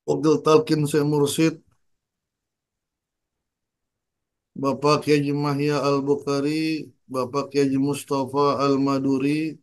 Wakil Talkin Syekh Mursyid Bapak Kiai Haji Mahya Al-Bukhari, Bapak Kiai Haji Mustafa Al-Maduri,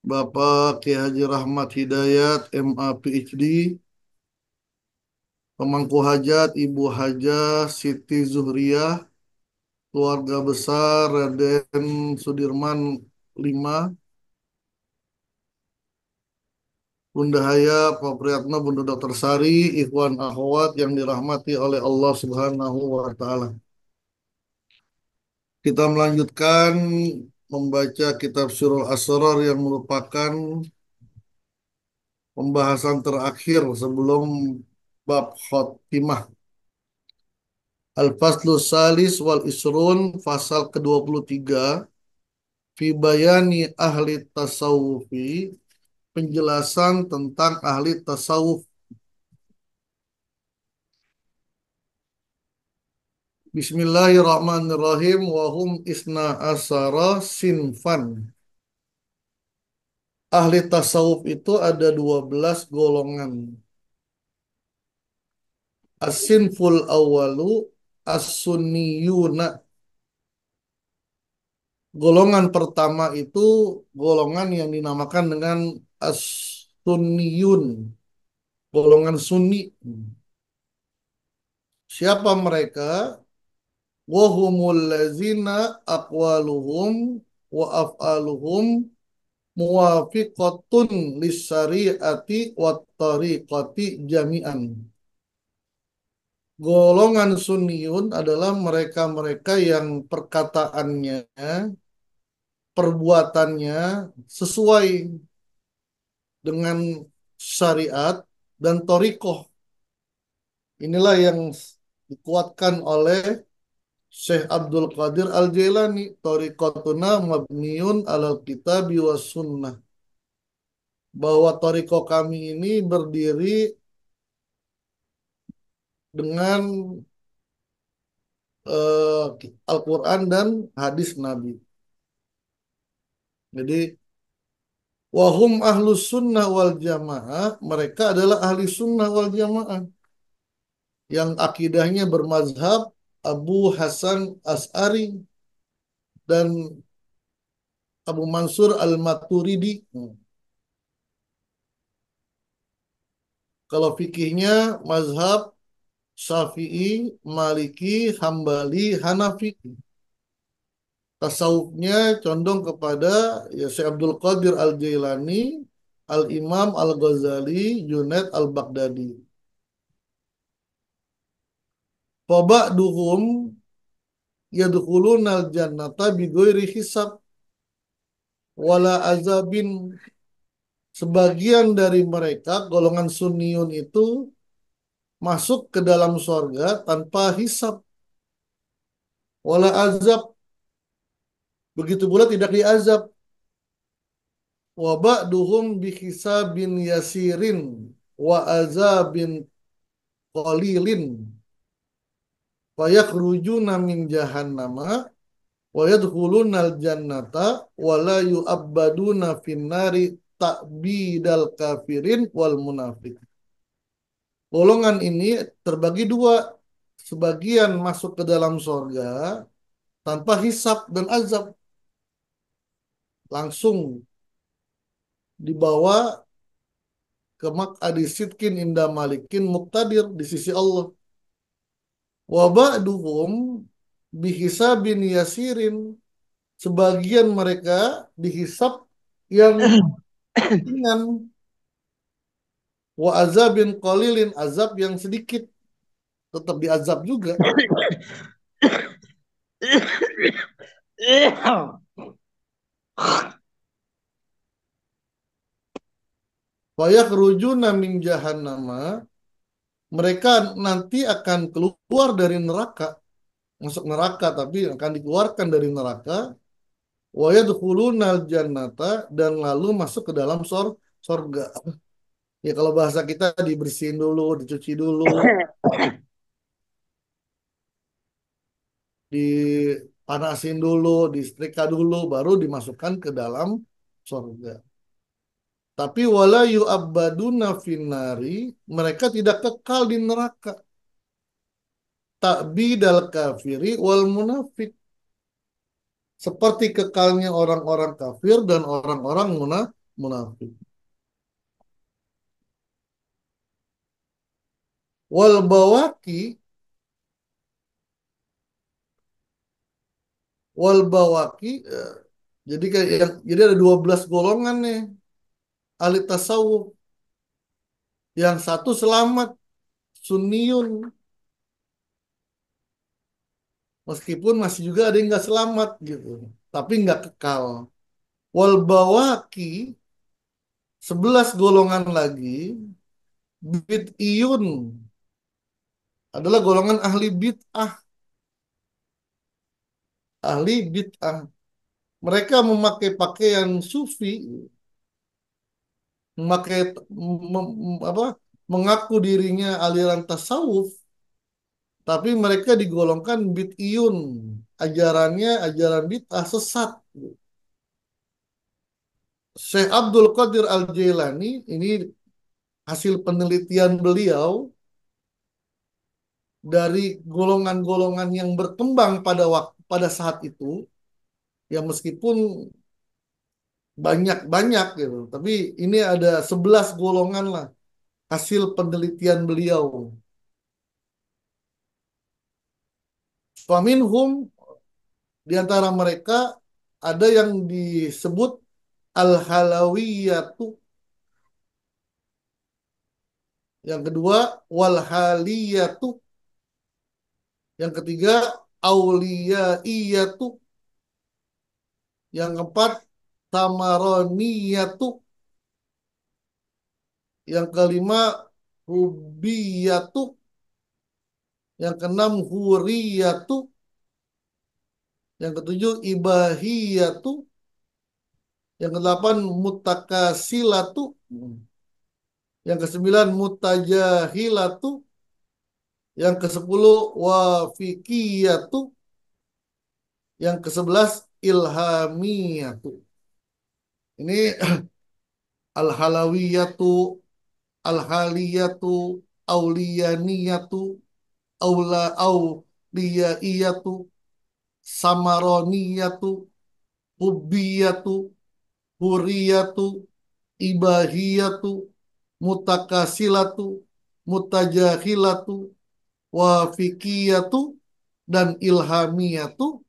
Bapak Kiai Haji Rahmat Hidayat MA PhD, pemangku hajat Ibu Hajah Siti Zuhriyah, keluarga besar Raden Sudirman Lima, Bunda Haya, Pak Priyatna, Bunda Dr. Sari, Ikhwan Akhwat yang dirahmati oleh Allah Subhanahu wa Ta'ala. Kita melanjutkan membaca kitab Surah Asrar yang merupakan pembahasan terakhir sebelum bab khotimah. Al-Faslu Salis wal Isrun, pasal ke-23, fi bayani ahli tasawufi, penjelasan tentang ahli tasawuf. Bismillahirrahmanirrahim. Wahum isna asara sinfan. Ahli tasawuf itu ada 12 golongan. As-sinful awalu as-sunniyuna. Golongan pertama itu golongan yang dinamakan dengan as-sunniyun, golongan sunni. Siapa mereka? Wahumul lazina aqwaluhum wa af'aluhum muwafiqatun lisyari'ati wat tariqati jami'an. Golongan sunniyun adalah mereka-mereka yang perkataannya, perbuatannya sesuai dengan syariat dan torikoh. Inilah yang dikuatkan oleh Syekh Abdul Qadir Al-Jailani. Torikotuna mabniun alal kitabi was sunnah. Bahwa torikoh kami ini berdiri dengan Al-Quran dan hadis Nabi. Jadi wahum ahlus sunnah wal jamaah, mereka adalah ahli sunnah wal jamaah yang akidahnya bermazhab Abu Hasan As'ari dan Abu Mansur Al-Maturidi. Kalau fikihnya mazhab Syafi'i, Maliki, Hambali, Hanafi. Tasawufnya condong kepada ya Syekh Abdul Qadir Al-Jailani, Al-Imam Al-Ghazali, Junaid Al-Baghdadi. Faba'duhum yadkhulunal jannata bighairi hisab wala azabin. Sebagian dari mereka, golongan Sunniyun itu masuk ke dalam sorga tanpa hisab wala azab. Begitu pula tidak diazab. Wa ba'duhum bihisabin yasirin wa azabin qalilin fayakhrujuna min jahannama wa yadkhulunal jannata wa la yu'abbaduna finnari ta'bidal kafirin wal munafik. Golongan ini terbagi dua. Sebagian masuk ke dalam sorga tanpa hisab dan azab. Langsung dibawa ke maq'adi sidkin inda malikin muqtadir di sisi Allah. Wa ba'duhum bihisabin yasirin. Sebagian mereka dihisab yang ringan. Wa azabin qalilin, azab yang sedikit. Tetap diazab juga. Wa yakhrujuna min jahannama. Mereka nanti akan keluar dari neraka. Masuk neraka tapi akan dikeluarkan dari neraka. Wa yadkhulunal jannata, dan lalu masuk ke dalam sorga. Ya kalau bahasa kita dibersihin dulu, dicuci dulu, dipanasin dulu, disetrika dulu, baru dimasukkan ke dalam sorga. Tapi wala yu'abbaduna finnari, mereka tidak kekal di neraka. Ta'bidal kafiri wal munafik. Seperti kekalnya orang-orang kafir dan orang-orang munafik. Wal bawaki, jadi kayak jadi ada 12 golongan nih ahli tasawuf. Yang satu selamat, sunniyun, meskipun masih juga ada yang nggak selamat gitu, tapi nggak kekal. Wal bawaki, 11 golongan lagi, bid'iyun, adalah golongan ahli bid'ah. Ahli bid'ah. Mereka memakai pakaian sufi, memakai apa? Mengaku dirinya aliran tasawuf, tapi mereka digolongkan bid'iyun. Ajarannya ajaran bid'ah sesat. Syekh Abdul Qadir Al-Jailani, ini hasil penelitian beliau dari golongan-golongan yang berkembang pada saat itu, ya meskipun banyak-banyak gitu, tapi ini ada 11 golongan lah hasil penelitian beliau. Faminhum, di antara mereka ada yang disebut al-halawiyatu, yang kedua wal-haliyatu, yang ketiga auliyaiyatu, yang keempat tamaroniyatu, yang kelima hubiyatu, yang keenam huriyatu, yang ketujuh ibahiyatu, yang kedelapan mutakasilatu, yang kesembilan mutajahilatu, yang kesepuluh wafikiyatu, yang kesebelas ilhamiyatu. Ini al-halawiyatu, al-haliyatu, auliyaniyatu, auliyaiyatu, samaroniyatu, hubbiyatu, huriyatu, ibahiyatu, mutakasilatu, mutajahilatu, wafikiyatu, dan ilhamiyatu.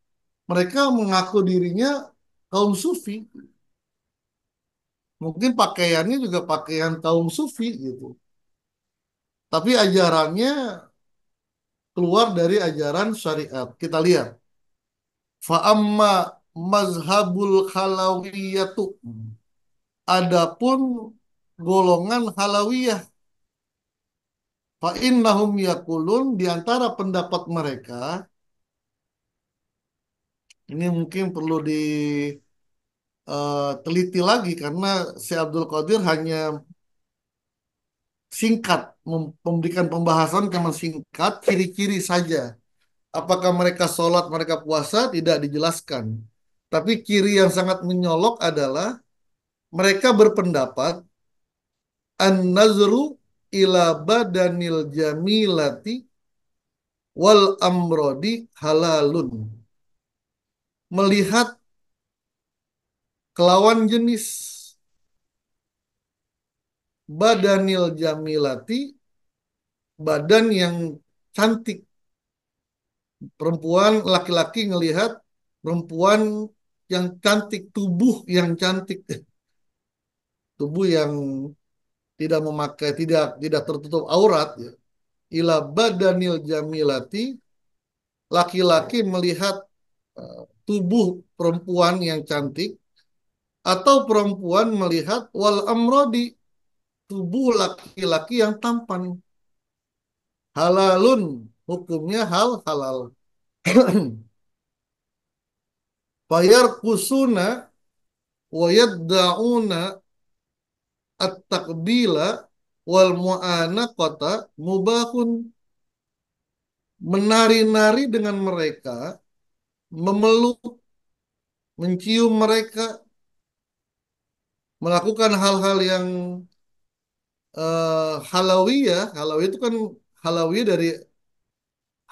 Mereka mengaku dirinya kaum sufi. Mungkin pakaiannya juga pakaian kaum sufi gitu. Tapi ajarannya keluar dari ajaran syariat. Kita lihat. Fa'amma mazhabul halawiyatu. Adapun golongan halawiyah, fa'innahum yakulun, di antara pendapat mereka, ini mungkin perlu diteliti lagi karena Syekh Abdul Qadir hanya singkat memberikan pembahasan cuma singkat, ciri-ciri saja. Apakah mereka sholat, mereka puasa, tidak dijelaskan. Tapi ciri yang sangat menyolok adalah mereka berpendapat an-nazru ila badanil jamilati wal amrodi halalun. Melihat kelawan jenis badanil jamilati, badan yang cantik. Perempuan, laki-laki ngelihat perempuan yang cantik, tubuh yang cantik, tubuh yang tidak tertutup aurat, ya. Ila badanil jamilati, laki-laki melihat tubuh perempuan yang cantik, atau perempuan melihat wal amrodi, tubuh laki-laki yang tampan. Halalun, hukumnya halal. Bayar kusuna wa yadda'una at-takbila wal mu'anaqata mubahun. Menari-nari dengan mereka, memeluk, mencium mereka, melakukan hal-hal yang halawiyah. Halawiyah itu kan halawiyah dari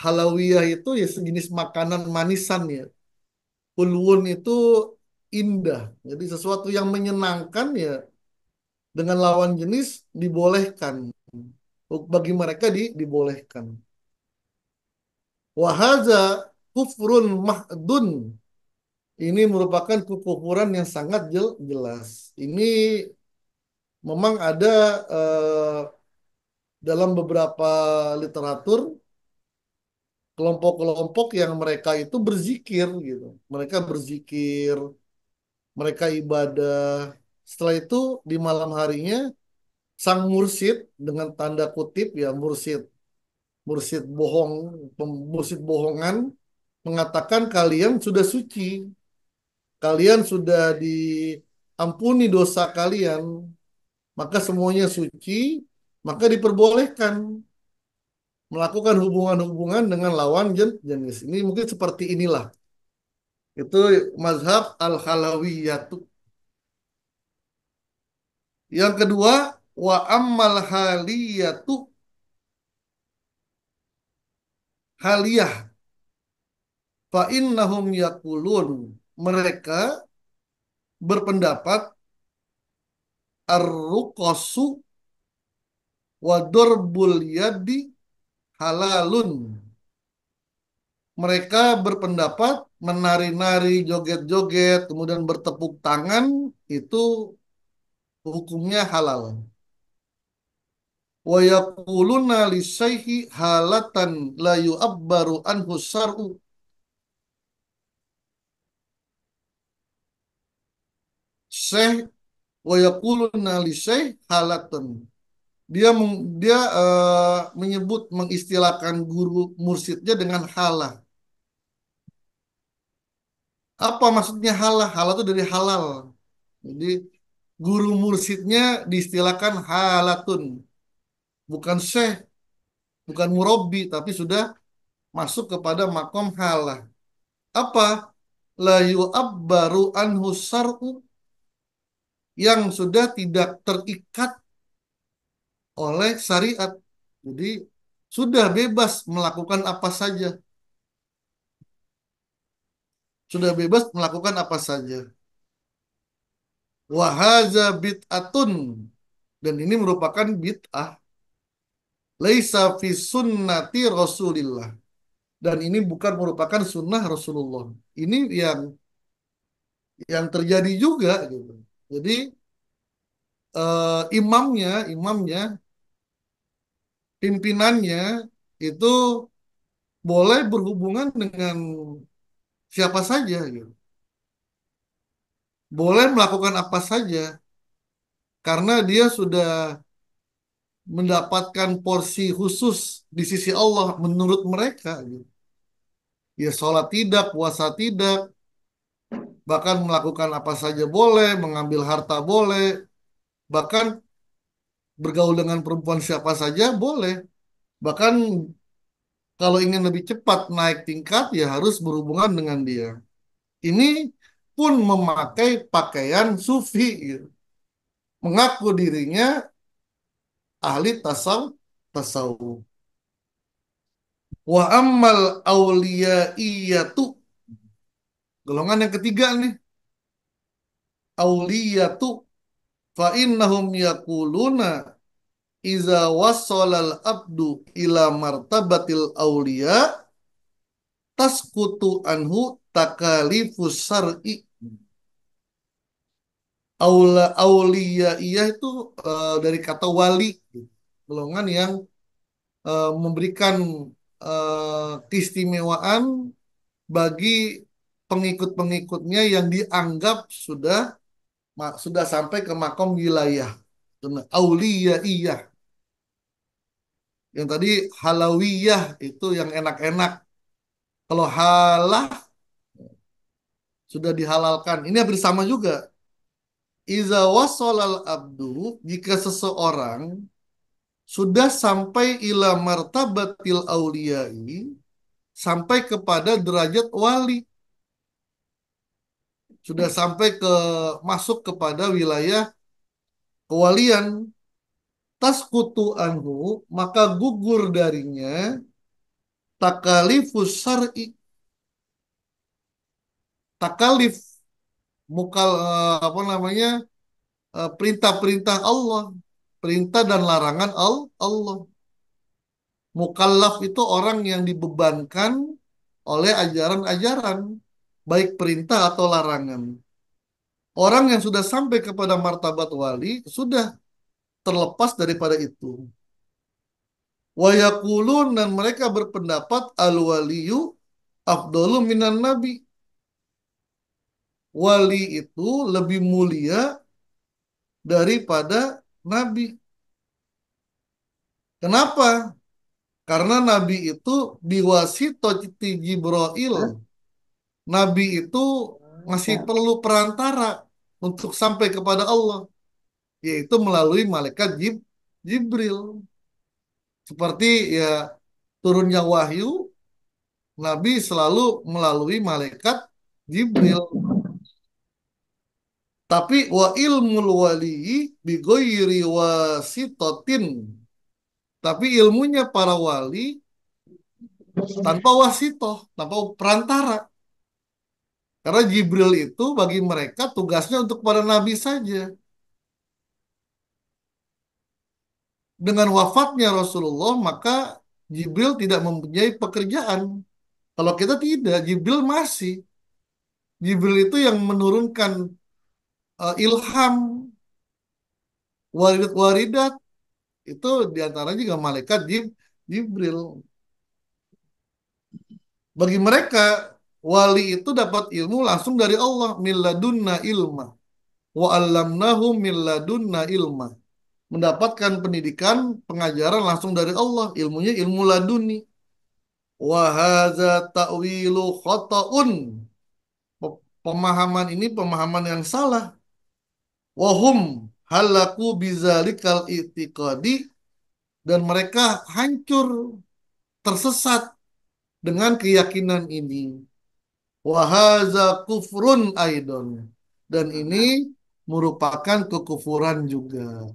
halawiyah itu ya sejenis makanan manisan ya. Ulwun itu indah. Jadi sesuatu yang menyenangkan ya dengan lawan jenis dibolehkan. Bagi mereka dibolehkan. Wahaza kufrun mahdun. Ini merupakan kekufuran yang sangat jelas. Ini memang ada eh, dalam beberapa literatur kelompok-kelompok yang mereka itu berzikir gitu. Mereka berzikir, mereka ibadah. Setelah itu di malam harinya sang mursyid dengan tanda kutip ya mursyid, mursyid bohong, mursyid bohongan mengatakan kalian sudah suci, kalian sudah diampuni dosa kalian, maka semuanya suci, maka diperbolehkan melakukan hubungan-hubungan dengan lawan jenis. Ini mungkin seperti inilah. Itu mazhab al-halawiyatu. Yang kedua, wa ammal haliyatu haliyah fa innahum yakulun. Mereka berpendapat ar-ruqasu wa darbul yadi halalun. Mereka berpendapat menari-nari, joget-joget, kemudian bertepuk tangan itu hukumnya halal. Wa yaquluna li syaihi halatan la yu'abbaru anhu syar'u. Syekh wa yaquluna li syaihi halatan. Dia menyebut mengistilahkan guru mursyidnya dengan halah. Apa maksudnya halah? Halah itu dari halal. Jadi guru mursyidnya diistilahkan halatun, bukan syekh, bukan murabbi, tapi sudah masuk kepada makom halah. Apa? La yu'abbaru anhu syar'u, yang sudah tidak terikat oleh syariat. Jadi sudah bebas melakukan apa saja. Sudah bebas melakukan apa saja. Wahaza bid'atun. Dan ini merupakan bid'ah. Laisa fi sunnati Rasulillah. Dan ini bukan merupakan sunnah Rasulullah. Ini yang terjadi juga gitu. Jadi imamnya, pimpinannya itu boleh berhubungan dengan siapa saja gitu. Boleh melakukan apa saja karena dia sudah mendapatkan porsi khusus di sisi Allah menurut mereka gitu. Ya sholat tidak, puasa tidak, bahkan melakukan apa saja boleh, mengambil harta boleh, bahkan bergaul dengan perempuan siapa saja boleh. Bahkan kalau ingin lebih cepat naik tingkat ya harus berhubungan dengan dia. Ini pun memakai pakaian sufi gitu. Mengaku dirinya ahli tasawuf. Wa ammal auliyaiyatu, golongan yang ketiga nih, auliyatu fa innahum yaquluna iza wassalal abdu ila martabatil auliya taskutu anhu takalifus syar'i. Auliyaiyah itu dari kata wali, golongan yang memberikan keistimewaan bagi pengikut-pengikutnya yang dianggap sudah sampai ke makom wilayah. Auliyaiyah. Yang tadi halawiyah itu yang enak-enak. Kalau halah sudah dihalalkan. Ini hampir sama juga. Iza wasolal abdu, jika seseorang sudah sampai ila martabatil auliyai, sampai kepada derajat wali, sudah sampai ke masuk kepada wilayah kewalian, tasqutu anhu, maka gugur darinya takalifus syar'i, takalif, apa namanya, perintah-perintah Allah, perintah dan larangan Allah. Mukallaf itu orang yang dibebankan oleh ajaran-ajaran, baik perintah atau larangan. Orang yang sudah sampai kepada martabat wali sudah terlepas daripada itu. Wa yaqulun, dan mereka berpendapat al waliyu afdalu minan nabi. Wali itu lebih mulia daripada nabi. Kenapa? Karena nabi itu biwasitoti Jibril. Nabi itu masih perlu perantara untuk sampai kepada Allah, yaitu melalui malaikat Jibril. Seperti ya turunnya wahyu, Nabi selalu melalui malaikat Jibril. Tapi wa ilmul wali bigoiri wasitotin. Tapi ilmunya para wali tanpa wasitoh, tanpa perantara. Karena Jibril itu bagi mereka tugasnya untuk para nabi saja. Dengan wafatnya Rasulullah, maka Jibril tidak mempunyai pekerjaan. Kalau kita tidak, Jibril masih. Jibril itu yang menurunkan ilham, waridat, itu diantaranya juga malaikat Jibril. Bagi mereka, wali itu dapat ilmu langsung dari Allah. Milladunna ilma. Wa allamnahu milladunna ilma. Mendapatkan pendidikan, pengajaran langsung dari Allah. Ilmunya ilmu laduni. Wa hadza ta'wilu khata'un. Pemahaman ini pemahaman yang salah. Wahum halaku bizalikal i'tiqadi, dan mereka hancur, tersesat dengan keyakinan ini. Wahaza kufrun aidon, dan ini merupakan kekufuran juga.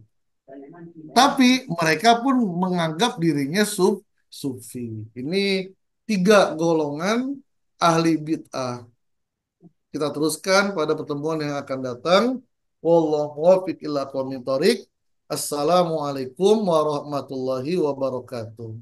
Tapi mereka pun menganggap dirinya sufi. Ini tiga golongan ahli bid'ah. Kita teruskan pada pertemuan yang akan datang. Wallahu waffiq ila aqwamit thoriq. Assalamualaikum warahmatullahi wabarakatuh.